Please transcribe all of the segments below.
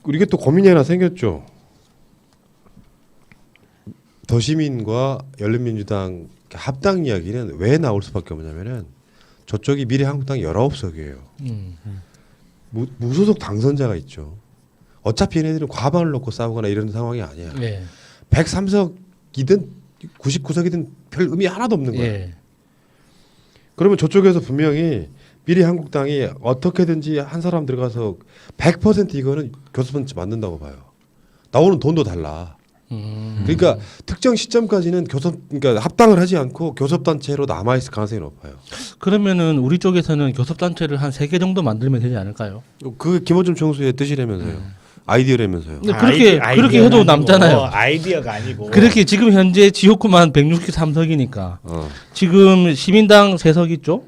이게 또 고민이 하나 생겼죠. 더시민과 열린민주당 합당 이야기는 왜 나올 수밖에 없냐면은 저쪽이 미래한국당 19석이에요. 무소속 당선자가 있죠. 어차피 얘네들은 과반을 놓고 싸우거나 이런 상황이 아니야. 예. 103석이든 99석이든 별 의미 하나도 없는 거야. 예. 그러면 저쪽에서 분명히 미래한국당이 어떻게든지 한 사람 들어가서 100% 이거는 교섭단체 만든다고 봐요. 나오는 돈도 달라. 그러니까 특정 시점까지는 그러니까 합당을 하지 않고 교섭단체로 남아 있을 가능성이 높아요. 그러면은 우리 쪽에서는 교섭단체를 한 3개 정도 만들면 되지 않을까요? 그 김어준 총수의 뜻이라면서요. 아이디어라면서요. 근데 그렇게 아이디어가 해도 아니고, 남잖아요. 아이디어가 아니고. 그렇게 지금 현재 지역구만 163석이니까 지금 시민당 3석 있죠.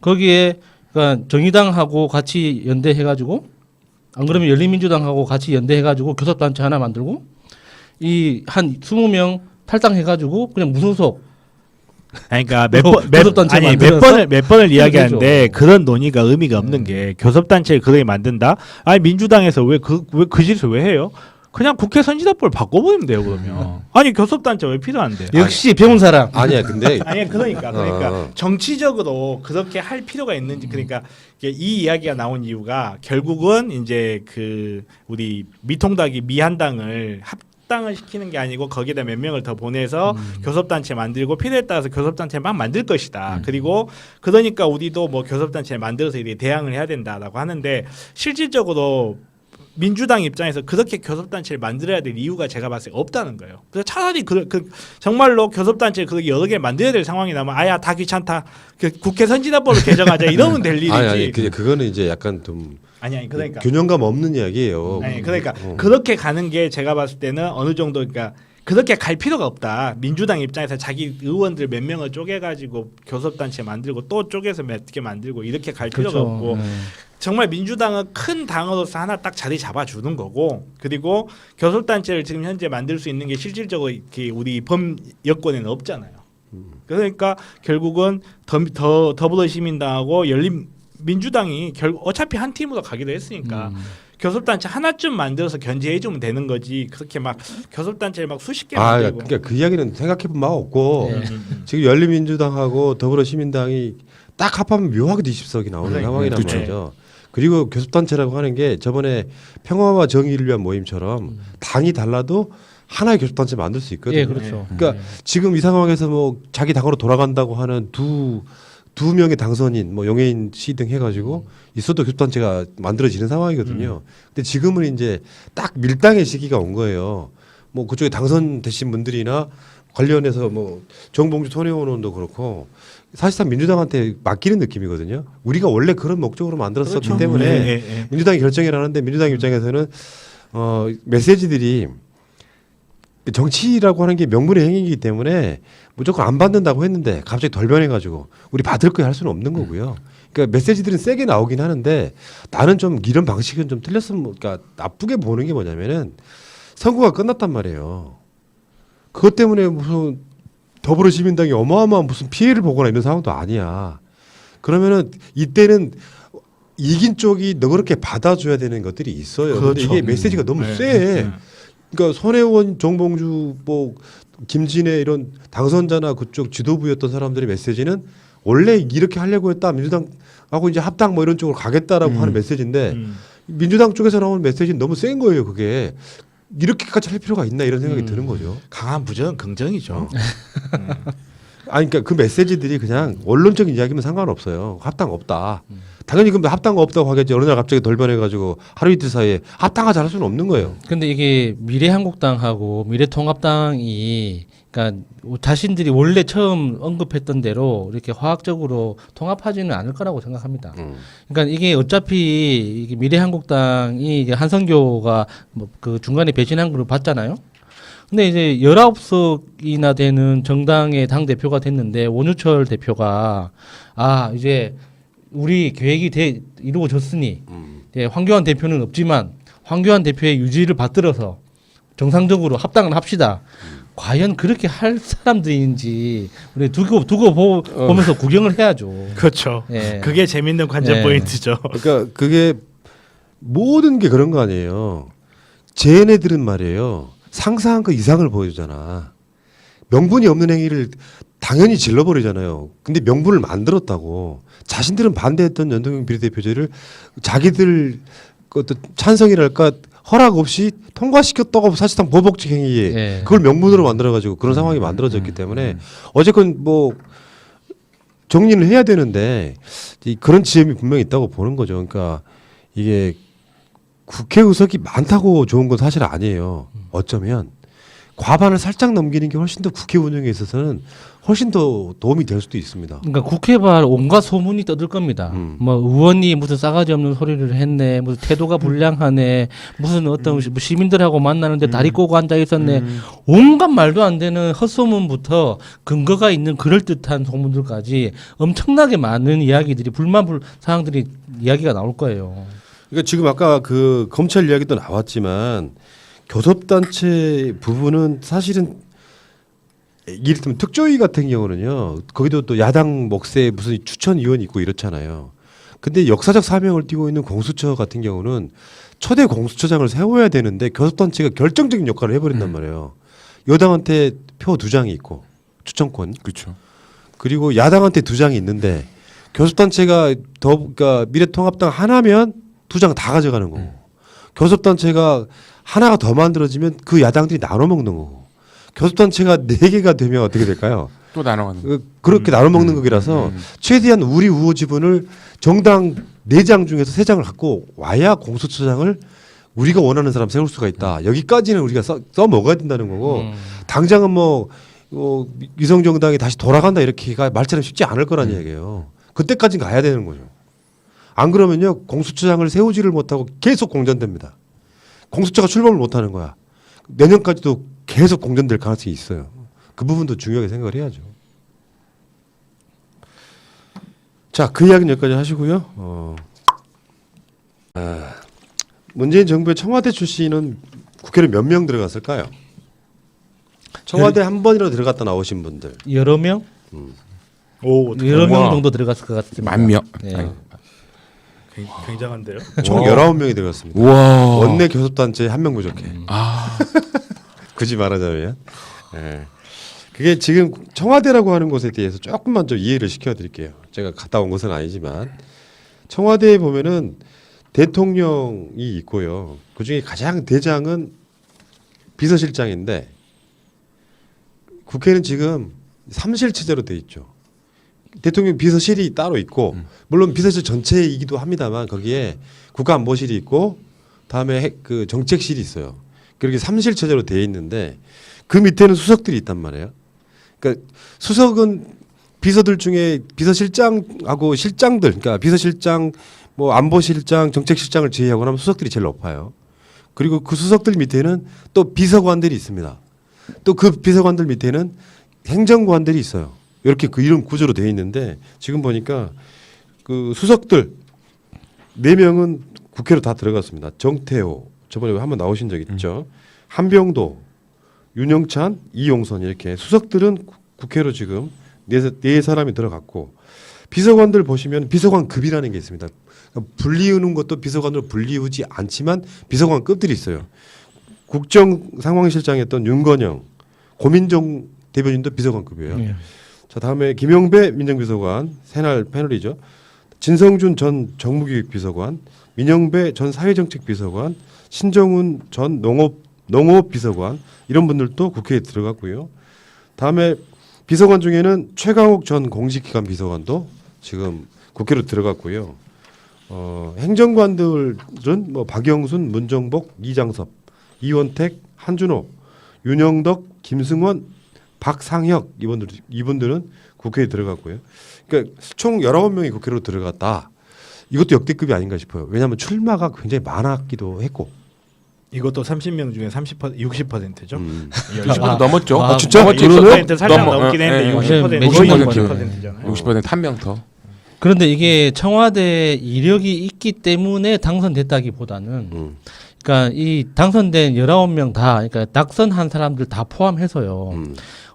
거기에 그러니까 정의당하고 같이 연대해가지고 안 그러면 열린민주당하고 같이 연대해가지고 교섭단체 하나 만들고 이 한 20명 탈당해가지고 그냥 무소속. 그러니까 교섭단체 몇 번을 이야기하는데 되죠. 그런 논의가 의미가 없는 게 교섭단체를 그렇게 만든다. 아니 민주당에서 왜 그 짓을 왜 해요? 그냥 국회 선진화법을 바꿔버리면 돼요 그러면. 아니 교섭단체 왜 필요한데? 역시 배운 사람. 아니야, 근데 아니 그러니까 정치적으로 그렇게 할 필요가 있는지 그러니까 이 이야기가 나온 이유가 결국은 이제 그 우리 미통당이 미한당을 합당을 시키는 게 아니고 거기에다 몇 명을 더 보내서 교섭단체 만들고 필요에 따라서 교섭단체 막 만들 것이다. 그리고 그러니까 우리도 뭐 교섭단체 만들어서 이렇게 대항을 해야 된다라고 하는데 실질적으로 민주당 입장에서 그렇게 교섭단체를 만들어야 될 이유가 제가 봤을 때 없다는 거예요. 그래서 차라리 정말로 교섭단체를 그렇게 여러 개 만들어야 될 상황이 나면 아야 다 귀찮다. 국회 선진화법을 개정하자 이러면 될 일이지. 아니 그거는 이제 약간 좀 아니 그러니까 균형감 없는 이야기예요. 아니 그러니까 그렇게 가는 게 제가 봤을 때는 어느 정도 그러니까 그렇게 갈 필요가 없다. 민주당 입장에서 자기 의원들 몇 명을 쪼개가지고 교섭단체 만들고 또 쪼개서 몇 개 만들고 이렇게 갈 필요가 그렇죠. 없고 정말 민주당은 큰 당으로서 하나 딱 자리 잡아주는 거고 그리고 교섭단체를 지금 현재 만들 수 있는 게 실질적으로 이렇게 우리 범 여권에는 없잖아요. 그러니까 결국은 더불어시민당하고 열린민주당이 어차피 한 팀으로 가기로 했으니까 교섭단체 하나쯤 만들어서 견제해주면 되는 거지 그렇게 막 교섭단체를 막 수십 개 만들고 그러니까 그 이야기는 생각해본 바가 없고 지금 열린민주당하고 더불어시민당이 딱 합하면 묘하게 20석이 나오는 상황이란 말이죠. 그리고 교섭단체라고 하는 게 저번에 평화와 정의를 위한 모임처럼 당이 달라도 하나의 교섭단체 만들 수 있거든요. 예, 그렇죠. 그러니까 지금 이 상황에서 뭐 자기 당으로 돌아간다고 하는 두 명의 당선인 뭐 용해인 씨 등 해가지고 있어도 교섭단체가 만들어지는 상황이거든요. 근데 지금은 이제 딱 밀당의 시기가 온 거예요. 뭐 그쪽에 당선되신 분들이나 관련해서 뭐 정봉주 손혜원 의원도 그렇고 사실상 민주당한테 맡기는 느낌이거든요. 우리가 원래 그런 목적으로 만들었었기 그렇죠. 때문에 민주당이 결정을 하는데 민주당 입장에서는 메시지들이 정치라고 하는 게 명분의 행위이기 때문에 무조건 안 받는다고 했는데 갑자기 덜 변해가지고 우리 받을 거야 할 수는 없는 거고요. 그러니까 메시지들은 세게 나오긴 하는데 나는 좀 이런 방식은 좀 틀렸으면 그러니까 나쁘게 보는 게 뭐냐면은 선거가 끝났단 말이에요. 그것 때문에 무슨 더불어시민당이 어마어마한 무슨 피해를 보거나 이런 상황도 아니야. 그러면은 이때는 이긴 쪽이 너그럽게 받아줘야 되는 것들이 있어요. 그런데 그렇죠. 이게 메시지가 너무 세. 그러니까 손혜원, 정봉주, 뭐 김진애 이런 당선자나 그쪽 지도부였던 사람들의 메시지는 원래 이렇게 하려고 했다. 민주당하고 이제 합당 뭐 이런 쪽으로 가겠다라고 하는 메시지인데 민주당 쪽에서 나오는 메시지는 너무 센 거예요. 그게 이렇게까지 할 필요가 있나 이런 생각이 드는 거죠. 강한 부정은 긍정이죠. 아니 그러니까 그 메시지들이 그냥 원론적인 이야기면 상관없어요. 합당 없다. 당연히 근데 합당 없다고 하겠지. 어느 날 갑자기 덜 변해가지고 하루 이틀 사이에 합당하자 할 수는 없는 거예요. 근데 이게 미래한국당하고 미래통합당이 그러니까 자신들이 원래 처음 언급했던 대로 이렇게 화학적으로 통합하지는 않을 거라고 생각합니다. 그러니까 이게 어차피 이게 미래한국당이 이제 한성교가 뭐 그 중간에 배신한 걸 봤잖아요. 근데 이제 19석이나 되는 정당의 당 대표가 됐는데 원유철 대표가 이제 우리 계획이 이루어졌으니 황교안 대표는 없지만 황교안 대표의 유지를 받들어서 정상적으로 합당을 합시다. 과연 그렇게 할 사람들인지 우리 두고 보면서 구경을 해야죠. 그렇죠. 예. 그게 재밌는 관전 예. 포인트죠. 그러니까 그게 모든 게 그런 거 아니에요. 쟤네들은 말이에요. 상상한 그 이상을 보여주잖아. 명분이 없는 행위를 당연히 질러버리잖아요. 근데 명분을 만들었다고. 자신들은 반대했던 연동형 비례대표제를 자기들 그 어떤 찬성이랄까 허락 없이 통과시켰다고 사실상 보복적 행위에 예. 그걸 명분으로 만들어가지고 그런 상황이 만들어졌기 때문에 어쨌건 뭐 정리를 해야 되는데 그런 지점이 분명히 있다고 보는 거죠. 그러니까 이게 국회 의석이 많다고 좋은 건 사실 아니에요. 어쩌면 과반을 살짝 넘기는 게 훨씬 더 국회 운영에 있어서는 훨씬 더 도움이 될 수도 있습니다. 그러니까 국회발 온갖 소문이 떠들 겁니다. 뭐 의원이 무슨 싸가지 없는 소리를 했네, 무슨 태도가 불량하네, 무슨 어떤 뭐 시민들하고 만나는데 다리 꼬고 앉아 있었네, 온갖 말도 안 되는 헛소문부터 근거가 있는 그럴 듯한 소문들까지 엄청나게 많은 이야기들이 불만 사항들이 이야기가 나올 거예요. 그러니까 지금 아까 그 검찰 이야기도 나왔지만 교섭단체 부분은 사실은 이를테면 특조위 같은 경우는요. 거기도 또 야당 몫에 무슨 추천위원이 있고 이렇잖아요. 근데 역사적 사명을 띠고 있는 공수처 같은 경우는 초대 공수처장을 세워야 되는데 교섭단체가 결정적인 역할을 해버린단 말이에요. 여당한테 표 2장이 있고 추천권. 그렇죠. 그리고 야당한테 2장이 있는데 교섭단체가 그러니까 미래통합당 하나면 2장 다 가져가는 거고 교섭단체가 하나가 더 만들어지면 그 야당들이 나눠 먹는 거고 교섭단체가 4개가 되면 어떻게 될까요? 또 나눠가는 거. 그렇게 나눠 먹는 거라서 최대한 우리 우호 지분을 정당 4장 중에서 3장을 갖고 와야 공수처장을 우리가 원하는 사람 세울 수가 있다. 여기까지는 우리가 써 먹어야 된다는 거고 당장은 뭐 위성정당이 다시 돌아간다 이렇게가 말처럼 쉽지 않을 거란 얘기예요. 그때까지는 가야 되는 거죠. 안 그러면요 공수처장을 세우지를 못하고 계속 공전됩니다. 공수처가 출범을 못하는 거야. 내년까지도 계속 공전될 가능성이 있어요. 그 부분도 중요하게 생각을 해야죠. 자, 그 이야기는 여기까지 하시고요. 문재인 정부의 청와대 출신은 국회를 몇 명 들어갔을까요? 청와대 한 번이라도 들어갔다 나오신 분들. 여러 명? 오, 여러 명 우와. 정도 들어갔을 것 같습니다. 10,000명. 예. 굉장한데요. 총 19명이 들어갔습니다. 우와. 원내 교섭단체 1명 부족해. 아. 굳이 말하자면. 예. 그게 지금 청와대라고 하는 곳에 대해서 조금만 좀 이해를 시켜드릴게요. 제가 갔다 온 것은 아니지만 청와대에 보면은 대통령이 있고요. 그중에 가장 대장은 비서실장인데 국회는 지금 3실 체제로 돼 있죠. 대통령 비서실이 따로 있고 물론 비서실 전체이기도 합니다만 거기에 국가안보실이 있고 다음에 그 정책실이 있어요. 그렇게 3실 체제로 돼 있는데 그 밑에는 수석들이 있단 말이에요. 그러니까 수석은 비서들 중에 비서실장하고 실장들, 그러니까 비서실장, 뭐 안보실장, 정책실장을 제외하고 나면 수석들이 제일 높아요. 그리고 그 수석들 밑에는 또 비서관들이 있습니다. 또 그 비서관들 밑에는 행정관들이 있어요. 이렇게 그 이런 구조로 되어 있는데 지금 보니까 그 수석들 4명은 국회로 다 들어갔습니다. 정태호 저번에 한번 나오신 적 있죠. 한병도, 윤영찬, 이용선 이렇게 수석들은 국회로 지금 4사람이 들어갔고 비서관들 보시면 비서관급이라는 게 있습니다. 그러니까 분리우는 것도 비서관으로 분리우지 않지만 비서관급들이 있어요. 국정상황실장이었던 윤건영, 고민정 대변인도 비서관급이에요. 예. 자 다음에 김영배 민정비서관 새날 패널이죠. 진성준 전 정무기획비서관, 민영배 전 사회정책비서관, 신정훈 전 농업비서관 이런 분들도 국회에 들어갔고요. 다음에 비서관 중에는 최강욱 전 공식기관 비서관도 지금 국회로 들어갔고요. 행정관들은 뭐 박영순, 문정복, 이장섭, 이원택, 한준호, 윤영덕, 김승원, 박상혁 이분들은 국회에 들어갔고요. 그러니까 총 19명이 국회로 들어갔다. 이것도 역대급이 아닌가 싶어요. 왜냐하면 출마가 굉장히 많았기도 했고. 이것도 30명 중에 60%죠. 90% 넘었죠. 아, 진짜? 넘었지. 60% 살짝 넘어. 넘긴 했는데 예, 60%, 거의 60%잖아요. 60%한 명 더. 그런데 이게 청와대 이력이 있기 때문에 당선됐다기보다는 그러니까 이 당선된 19명 다 그러니까 낙선한 사람들 다 포함해서요.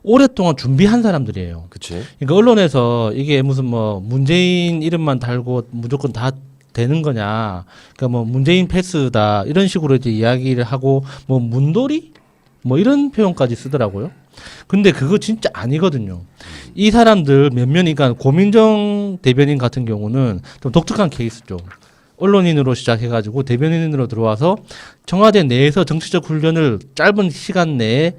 오랫동안 준비한 사람들이에요. 그치. 그러니까 언론에서 이게 무슨 뭐 문재인 이름만 달고 무조건 다 되는 거냐. 그러니까 뭐 문재인 패스다 이런 식으로 이제 이야기를 하고 뭐 문돌이 뭐 이런 표현까지 쓰더라고요. 근데 그거 진짜 아니거든요. 이 사람들 몇 명이, 그러니까 고민정 대변인 같은 경우는 좀 독특한 케이스죠. 언론인으로 시작해가지고 대변인으로 들어와서 청와대 내에서 정치적 훈련을 짧은 시간 내에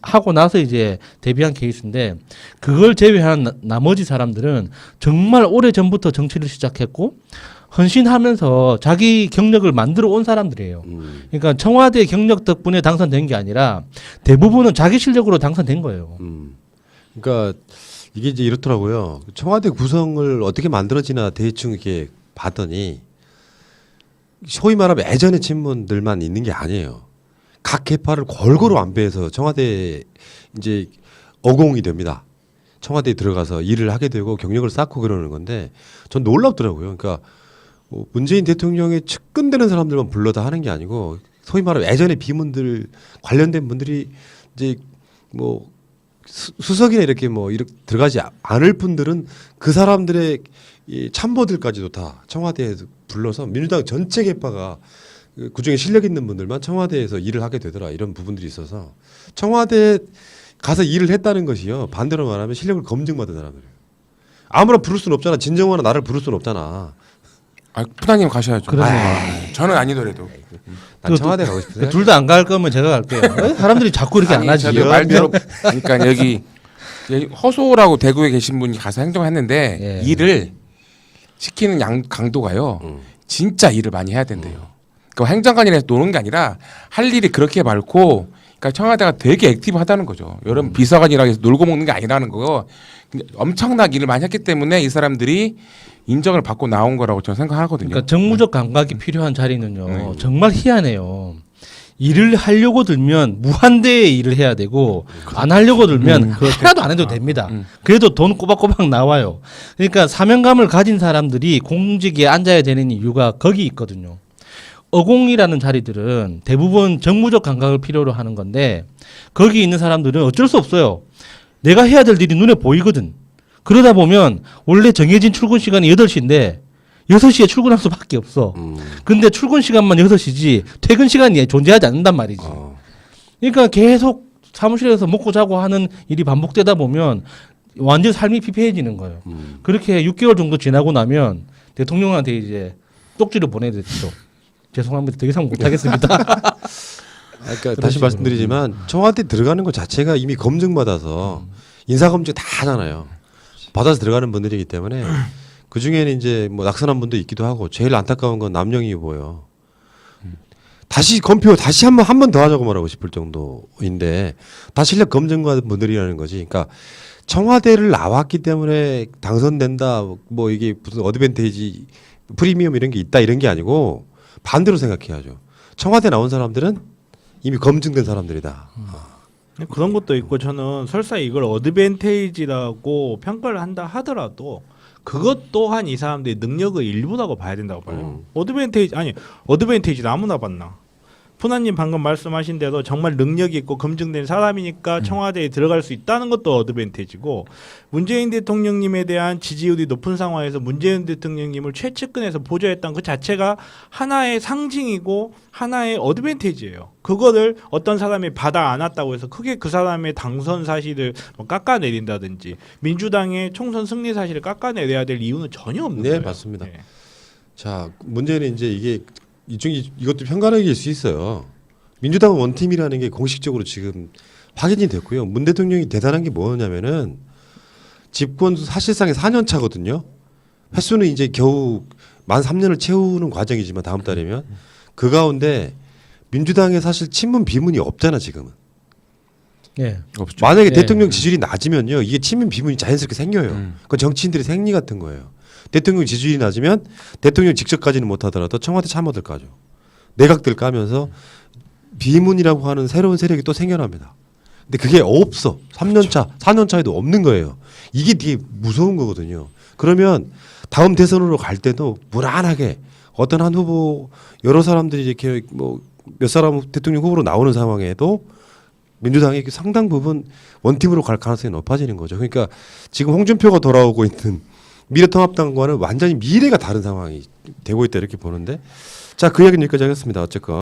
하고 나서 이제 데뷔한 케이스인데, 그걸 제외한 나머지 사람들은 정말 오래 전부터 정치를 시작했고 헌신하면서 자기 경력을 만들어 온 사람들이에요. 그러니까 청와대 경력 덕분에 당선된 게 아니라 대부분은 자기 실력으로 당선된 거예요. 그러니까 이게 이제 이렇더라고요. 청와대 구성을 어떻게 만들어지나 대충 이렇게 봤더니 소위 말하면 예전의 친문들만 있는 게 아니에요. 각 계파를 골고루 안배해서 청와대 이제 어공이 됩니다. 청와대에 들어가서 일을 하게 되고 경력을 쌓고 그러는 건데 전 놀랍더라고요. 그러니까 뭐 문재인 대통령의 측근되는 사람들만 불러다 하는 게 아니고 소위 말하면 예전에 비문들 관련된 분들이 이제 뭐 수석이나 이렇게 뭐 이렇게 들어가지 않을 분들은 그 사람들의 이 참모들까지도 다 청와대에 불러서 민주당 전체 계파가 그중에 실력 있는 분들만 청와대에서 일을 하게 되더라, 이런 부분들이 있어서 청와대에 가서 일을 했다는 것이요, 반대로 말하면 실력을 검증받은 사람들이에요. 아무나 부를 수는 없잖아. 진정화나 나를 부를 수는 없잖아. 아, 푸다님 가셔야죠. 그러네요. 저는 아니더라도. 난 청와대 가고 싶은데. 둘 다 안 갈 거면 제가 갈게요. 왜 사람들이 자꾸 이렇게 안 하지? 저도 말대로 그러니까 여기 허소라고 대구에 계신 분이 가서 행정했는데 예. 일을 시키는 강도가요. 진짜 일을 많이 해야 된대요. 그 행정관이라서 노는 게 아니라 할 일이 그렇게 많고, 그러니까 청와대가 되게 액티브하다는 거죠. 여러분 비서관이라고 해서 놀고 먹는 게 아니라는 거고, 엄청나게 일을 많이 했기 때문에 이 사람들이 인정을 받고 나온 거라고 저는 생각하거든요. 그러니까 정무적 감각이 필요한 자리는요, 정말 희한해요. 일을 하려고 들면 무한대의 일을 해야 되고, 안 하려고 들면 그거 하나도 안 해도 됩니다. 그래도 돈 꼬박꼬박 나와요. 그러니까 사명감을 가진 사람들이 공직에 앉아야 되는 이유가 거기 있거든요. 어공이라는 자리들은 대부분 정무적 감각을 필요로 하는 건데, 거기 있는 사람들은 어쩔 수 없어요. 내가 해야 될 일이 눈에 보이거든. 그러다 보면 원래 정해진 출근 시간이 8시인데 6시에 출근할 수밖에 없어. 근데 출근 시간만 6시지 퇴근 시간이 존재하지 않는단 말이지. 그러니까 계속 사무실에서 먹고 자고 하는 일이 반복되다 보면 완전 삶이 피폐해지는 거예요. 그렇게 6개월 정도 지나고 나면 대통령한테 이제 쪽지를 보내드렸죠. 죄송합니다. 더 이상 못하겠습니다. 그러니까 다시 말씀드리지만 청와대 들어가는 것 자체가 이미 검증받아서 인사검증 다 하잖아요. 받아서 들어가는 분들이기 때문에 그 중에는 이제 뭐 낙선한 분도 있기도 하고, 제일 안타까운 건 남영희 후보예요. 다시 검표 다시 한 번 더 하자고 말하고 싶을 정도인데 다 실력 검증받은 분들이라는 거지. 그러니까 청와대를 나왔기 때문에 당선된다, 뭐 이게 무슨 어드밴테이지 프리미엄 이런 게 있다 이런 게 아니고 반대로 생각해야죠. 청와대 나온 사람들은 이미 검증된 사람들이다. 그런 것도 있고, 저는 설사 이걸 어드밴테이지라고 평가를 한다 하더라도 그것 또한 이 사람들의 능력의 일부라고 봐야 된다고 봐요. 어드밴테이지 아무나 봤나? 푸나님 방금 말씀하신 대로 정말 능력이 있고 검증된 사람이니까 청와대에 들어갈 수 있다는 것도 어드밴테이지고, 문재인 대통령님에 대한 지지율이 높은 상황에서 문재인 대통령님을 최측근에서 보좌했던 그 자체가 하나의 상징이고 하나의 어드밴테이지예요. 그거를 어떤 사람이 받아 안았다고 해서 크게 그 사람의 당선 사실을 뭐 깎아내린다든지 민주당의 총선 승리 사실을 깎아내려야 될 이유는 전혀 없는 거예요. 네, 맞습니다. 네. 자, 문제는 이제 이것도 편가르기일 수 있어요. 민주당은 원팀이라는 게 공식적으로 지금 확인이 됐고요. 문 대통령이 대단한 게 뭐냐면은 집권 사실상의 4년 차거든요. 횟수는 이제 겨우 만 3년을 채우는 과정이지만 다음 달이면 그 가운데 민주당에 사실 친문 비문이 없잖아 지금은. 예. 없죠. 만약에 예. 대통령 지지율이 낮으면요, 이게 친문 비문이 자연스럽게 생겨요. 그건 정치인들의 생리 같은 거예요. 대통령 지지율이 낮으면 대통령 직접까지는 못하더라도 청와대 참모들 까죠. 내각들 까면서 비문이라고 하는 새로운 세력이 또 생겨납니다. 근데 그게 없어. 3년 차, 4년 차에도 없는 거예요. 이게 되게 무서운 거거든요. 그러면 다음 대선으로 갈 때도 무난하게 어떤 한 후보, 여러 사람들이 이렇게 뭐 몇 사람 대통령 후보로 나오는 상황에도 민주당이 상당 부분 원팀으로 갈 가능성이 높아지는 거죠. 그러니까 지금 홍준표가 돌아오고 있는 미래통합당과는 완전히 미래가 다른 상황이 되고 있다 이렇게 보는데 자 그 이야기는 여기까지 하겠습니다. 어쨌건.